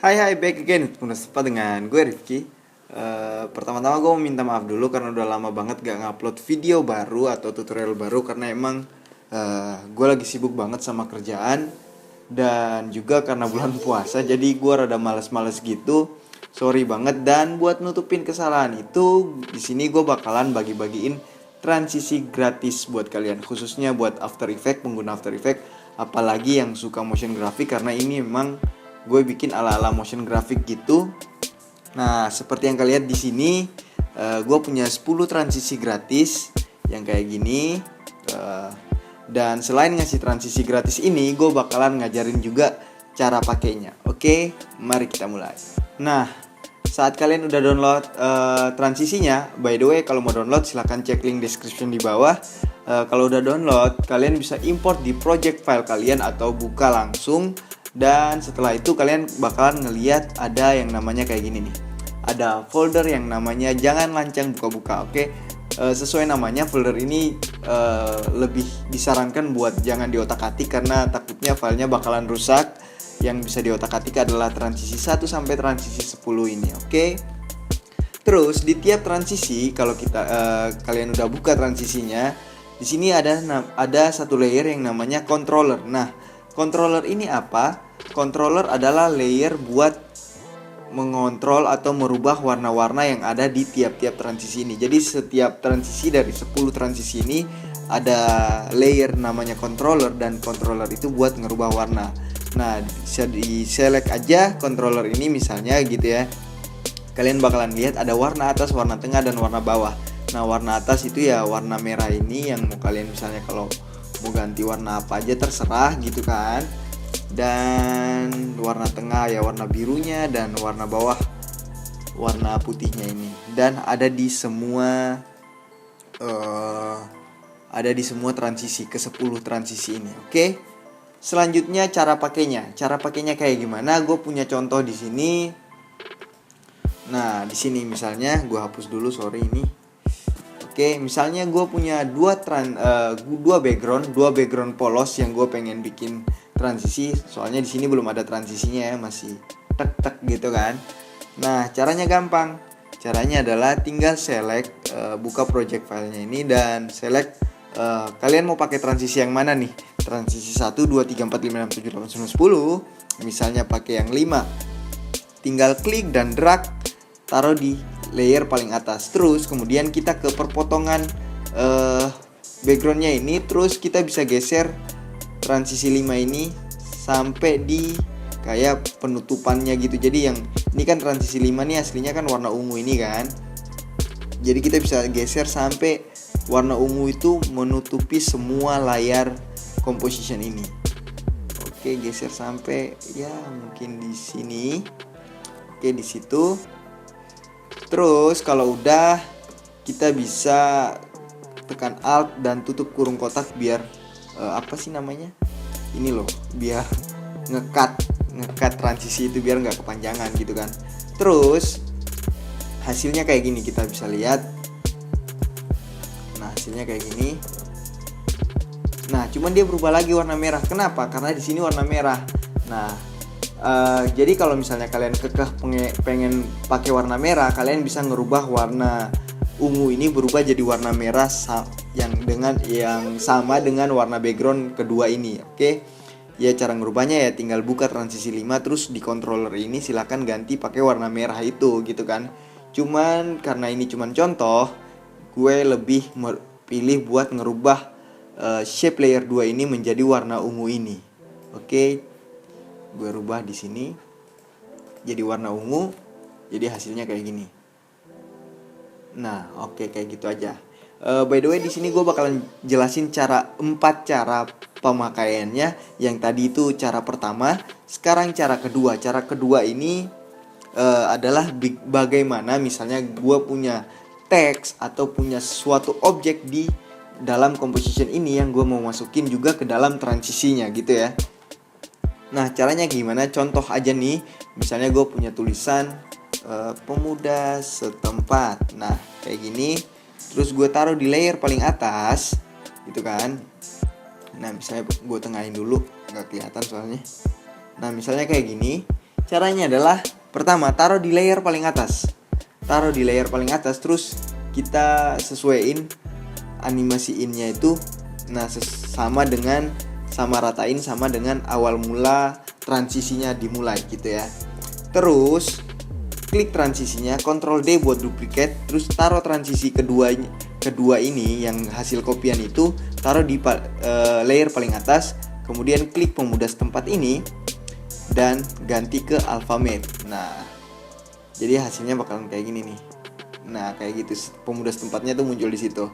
Hai back again. Berjumpa dengan gue Rifki. Pertama-tama gue mau minta maaf dulu karena udah lama banget gak ngupload video baru atau tutorial baru. Karena emang gue lagi sibuk banget sama kerjaan. Dan juga karena bulan puasa, jadi gue rada males-males gitu. Sorry banget. Dan buat nutupin kesalahan itu, di sini gue bakalan bagi-bagiin transisi gratis buat kalian, khususnya buat After Effects, pengguna After Effects, apalagi yang suka motion graphic, karena ini memang gue bikin ala-ala motion graphic gitu. Nah, seperti yang kalian lihat di sini, gue punya 10 transisi gratis yang kayak gini. Dan selain ngasih transisi gratis ini, gue bakalan ngajarin juga cara pakainya. Oke, mari kita mulai. Nah, saat kalian udah download transisinya, by the way kalau mau download silahkan cek link description di bawah. Kalau udah download, kalian bisa import di project file kalian atau buka langsung. Dan setelah itu kalian bakalan ngeliat ada yang namanya kayak gini nih. Ada folder yang namanya jangan lancang buka-buka. Oke, sesuai namanya folder ini lebih disarankan buat jangan diotak-atik karena takutnya filenya bakalan rusak. Yang bisa diotak-atik adalah transisi 1 sampai transisi 10 ini, oke? Terus di tiap transisi kalau kalian udah buka transisinya, di sini ada satu layer yang namanya controller. Nah, controller ini apa? Controller adalah layer buat mengontrol atau merubah warna-warna yang ada di tiap-tiap transisi ini. Jadi setiap transisi dari 10 transisi ini ada layer namanya controller, dan controller itu buat ngerubah warna. Nah, bisa di select aja controller ini misalnya gitu ya. Kalian bakalan lihat ada warna atas, warna tengah, dan warna bawah. Nah, warna atas itu ya warna merah ini yang mau kalian misalnya kalau mau ganti warna apa aja terserah gitu kan. Dan warna tengah ya warna birunya, dan warna bawah warna putihnya ini. Dan ada di semua transisi ke 10 transisi ini, oke? Selanjutnya cara pakainya. Cara pakainya kayak gimana? Gue punya contoh di sini. Nah, di sini misalnya gue hapus dulu, sorry ini. Oke, misalnya gue punya dua background polos yang gue pengen bikin transisi. Soalnya di sini belum ada transisinya ya, masih tek gitu kan. Nah, caranya gampang. Caranya adalah tinggal select, buka project filenya ini dan select kalian mau pakai transisi yang mana nih? Transisi 1, 2, 3, 4, 5, 6, 7, 8, 9, 10. Misalnya pakai yang 5. Tinggal klik dan drag, taruh di layer paling atas. Terus kemudian kita ke perpotongan backgroundnya ini. Terus kita bisa geser transisi 5 ini sampai di kayak penutupannya gitu. Jadi yang ini kan transisi 5 nih aslinya kan warna ungu ini kan. Jadi kita bisa geser sampai warna ungu itu menutupi semua layar composition ini. Oke, geser sampai ya mungkin di sini. Oke, di situ. Terus kalau udah, kita bisa tekan Alt dan tutup kurung kotak biar apa sih namanya? Ini loh, biar ngekat transisi itu biar nggak kepanjangan gitu kan. Terus hasilnya kayak gini, kita bisa lihat. Nah, hasilnya kayak gini. Nah, cuman dia berubah lagi warna merah. Kenapa? Karena di sini warna merah. Nah, jadi kalau misalnya kalian pengen pakai warna merah, kalian bisa ngerubah warna ungu ini berubah jadi warna merah yang sama dengan warna background kedua ini. Oke. Ya, cara ngerubahnya ya tinggal buka transisi 5, terus di controller ini silakan ganti pakai warna merah itu gitu kan. Cuman karena ini cuman contoh, gue lebih pilih buat ngerubah shape layer 2 ini menjadi warna ungu ini. Oke. Gue rubah di sini jadi warna ungu. Jadi hasilnya kayak gini. Nah, oke, kayak gitu aja. By the way di sini gue bakalan jelasin 4 cara pemakaiannya. Yang tadi itu cara pertama. Sekarang cara kedua. Cara kedua ini adalah bagaimana misalnya gue punya teks atau punya suatu objek di dalam composition ini yang gue mau masukin juga ke dalam transisinya gitu ya. Nah, caranya gimana? Contoh aja nih, misalnya gue punya tulisan pemuda setempat. Nah, kayak gini. Terus gue taruh di layer paling atas gitu kan. Nah, misalnya gue tengahin dulu, nggak kelihatan soalnya. Nah, misalnya kayak gini. Caranya adalah pertama taruh di layer paling atas. Taruh di layer paling atas, terus kita sesuaiin animasiinnya itu sama ratain sama dengan awal mula transisinya dimulai gitu ya. Terus klik transisinya, Ctrl D buat duplicate, terus taruh transisi kedua ini yang hasil kopian itu taruh di layer paling atas, kemudian klik pemudah setempat ini dan ganti ke Alphamate. Nah, jadi hasilnya bakalan kayak gini nih. Nah, kayak gitu pemudah setempatnya tuh muncul di situ.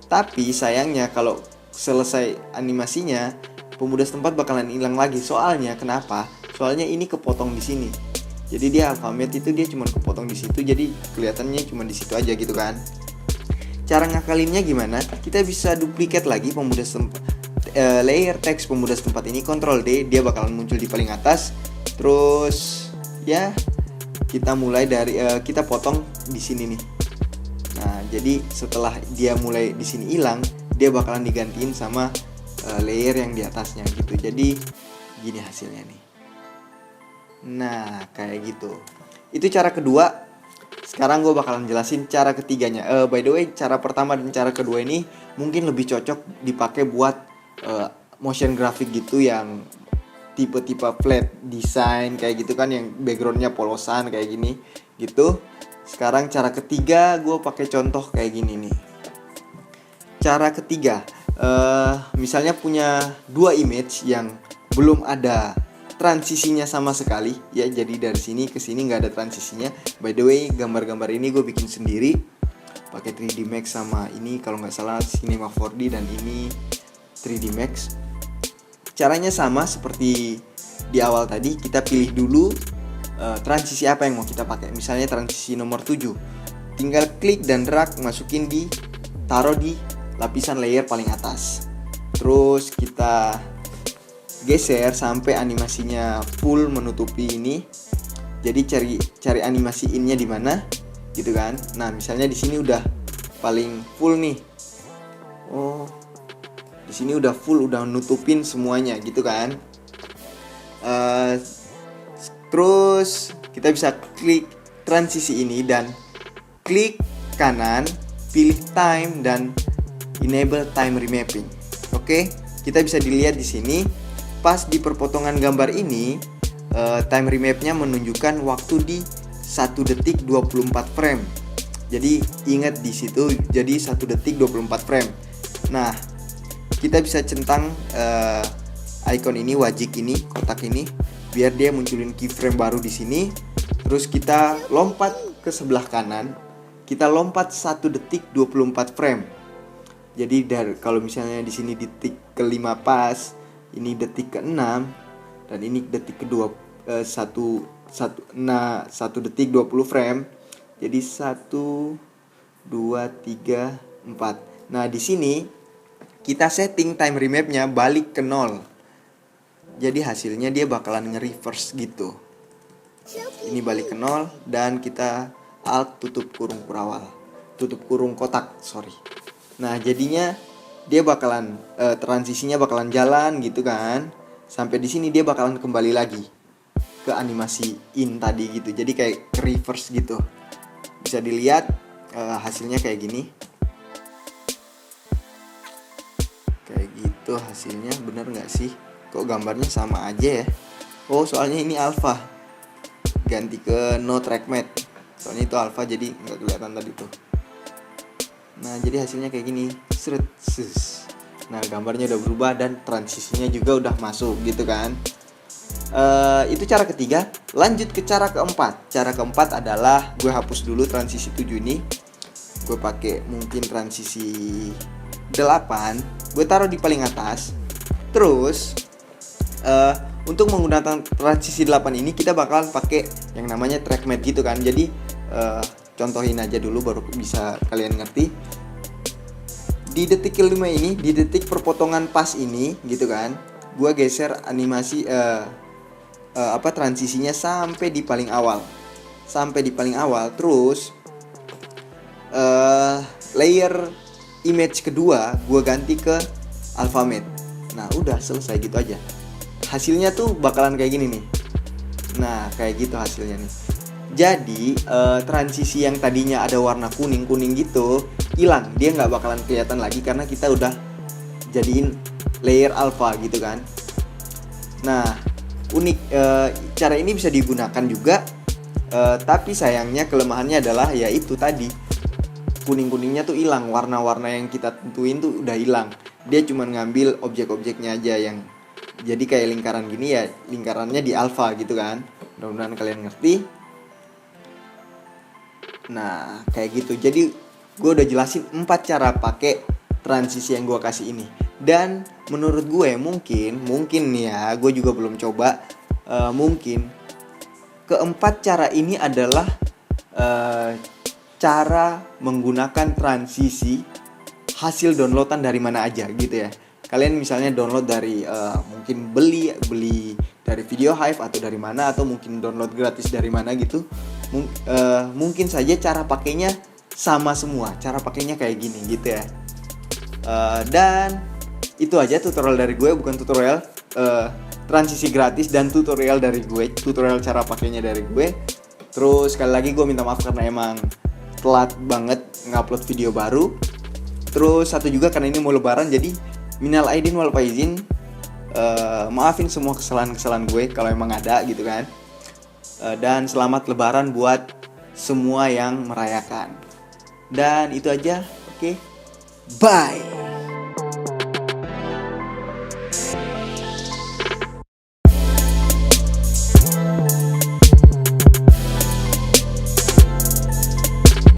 Tapi sayangnya kalau selesai animasinya, pemudah setempat bakalan hilang lagi. Soalnya kenapa? Soalnya ini kepotong di sini. Jadi dia Alphamate itu dia cuma kepotong di situ, jadi kelihatannya cuma di situ aja gitu kan. Cara ngakalinnya gimana? Kita bisa duplicate lagi pemudah setempat, layer teks pemudah setempat ini, Ctrl D, dia bakalan muncul di paling atas. Terus ya kita mulai dari kita potong di sini nih. Nah, jadi setelah dia mulai di sini hilang, dia bakalan digantiin sama layer yang di atasnya gitu. Jadi gini hasilnya nih. Nah, kayak gitu. Itu cara kedua. Sekarang gue bakalan jelasin cara ketiganya. By the way, cara pertama dan cara kedua ini mungkin lebih cocok dipakai buat motion graphic gitu, yang tipe-tipe flat design kayak gitu kan, yang backgroundnya polosan kayak gini gitu. Sekarang cara ketiga gue pakai contoh kayak gini nih. Cara ketiga, misalnya punya dua image yang belum ada transisinya sama sekali ya, jadi dari sini ke sini nggak ada transisinya. By the way, gambar-gambar ini gue bikin sendiri pakai 3D Max sama ini kalau nggak salah Cinema 4D, dan ini 3D Max. Caranya sama seperti di awal tadi, kita pilih dulu transisi apa yang mau kita pakai. Misalnya transisi nomor 7, tinggal klik dan drag, masukin taruh di lapisan layer paling atas. Terus kita geser sampai animasinya full menutupi ini. Jadi cari animasi innya di mana gitu kan. Nah, misalnya di sini udah paling full nih. Oh, di sini udah full, udah nutupin semuanya gitu kan. Terus kita bisa klik transisi ini dan klik kanan, pilih time dan enable time remapping. Oke, kita bisa dilihat di sini pas di perpotongan gambar ini, time remapnya menunjukkan waktu di 1 detik 24 frame. Jadi ingat di situ, jadi 1 detik 24 frame. Nah, kita bisa centang icon ini, wajik ini, kotak ini, biar dia munculin keyframe baru di sini. Terus kita lompat ke sebelah kanan, kita lompat 1 detik 24 frame. Jadi kalau misalnya di sini detik ke-5 pas, ini detik ke-6, dan ini detik ke-2, 1 detik 20 frame. Jadi 1, 2, 3, 4. Nah, di sini kita setting time remapnya balik ke 0. Jadi hasilnya dia bakalan nge-reverse gitu. Ini balik ke 0 dan kita alt tutup kurung kotak. Nah, jadinya dia bakalan transisinya bakalan jalan gitu kan. Sampai di sini dia bakalan kembali lagi ke animasi in tadi gitu. Jadi kayak reverse gitu. Bisa dilihat hasilnya kayak gini. Kayak gitu hasilnya, bener nggak sih? Kok gambarnya sama aja ya? Oh, soalnya ini alpha, ganti ke no track matte. Soalnya itu alpha jadi nggak kelihatan tadi tuh. Nah, jadi hasilnya kayak gini. Nah, gambarnya udah berubah dan transisinya juga udah masuk gitu kan. Itu cara ketiga. Lanjut ke cara keempat. Cara keempat adalah gue hapus dulu transisi 7 ini. Gue pakai mungkin transisi 8. Gue taruh di paling atas. Terus untuk menggunakan transisi 8 ini kita bakalan pakai yang namanya track matte gitu kan. Jadi contohin aja dulu baru bisa kalian ngerti. Di detik kelima ini, di detik perpotongan pas ini gitu kan, gua geser animasi transisinya sampai di paling awal. Terus layer image kedua gua ganti ke Alphamate. Nah, udah selesai gitu aja. Hasilnya tuh bakalan kayak gini nih. Nah kayak gitu hasilnya nih. Jadi transisi yang tadinya ada warna kuning-kuning gitu hilang, dia nggak bakalan kelihatan lagi karena kita udah jadiin layer alpha gitu kan. Nah unik, cara ini bisa digunakan juga, tapi sayangnya kelemahannya adalah ya itu tadi, kuning-kuningnya tuh hilang, warna-warna yang kita tentuin tuh udah hilang. Dia cuma ngambil objek-objeknya aja yang jadi kayak lingkaran gini, ya lingkarannya di alpha gitu kan. Mudah-mudahan kalian ngerti. Nah kayak gitu. Jadi gue udah jelasin 4 cara pakai transisi yang gue kasih ini. Dan menurut gue mungkin nih ya, gue juga belum coba, mungkin keempat cara ini adalah cara menggunakan transisi hasil downloadan dari mana aja gitu ya. Kalian misalnya download dari mungkin beli dari Video Hive atau dari mana, atau mungkin download gratis dari mana gitu. Mungkin saja cara pakainya sama semua, cara pakainya kayak gini gitu ya. Dan itu aja tutorial dari gue, bukan tutorial transisi gratis dan tutorial dari gue, tutorial cara pakainya dari gue. Terus sekali lagi gue minta maaf karena emang telat banget ngupload video baru. Terus satu juga karena ini mau lebaran, jadi minal aidin wal faizin, maafin semua kesalahan-kesalahan gue kalau emang ada gitu kan. Dan selamat lebaran buat semua yang merayakan. Dan itu aja, oke. Bye.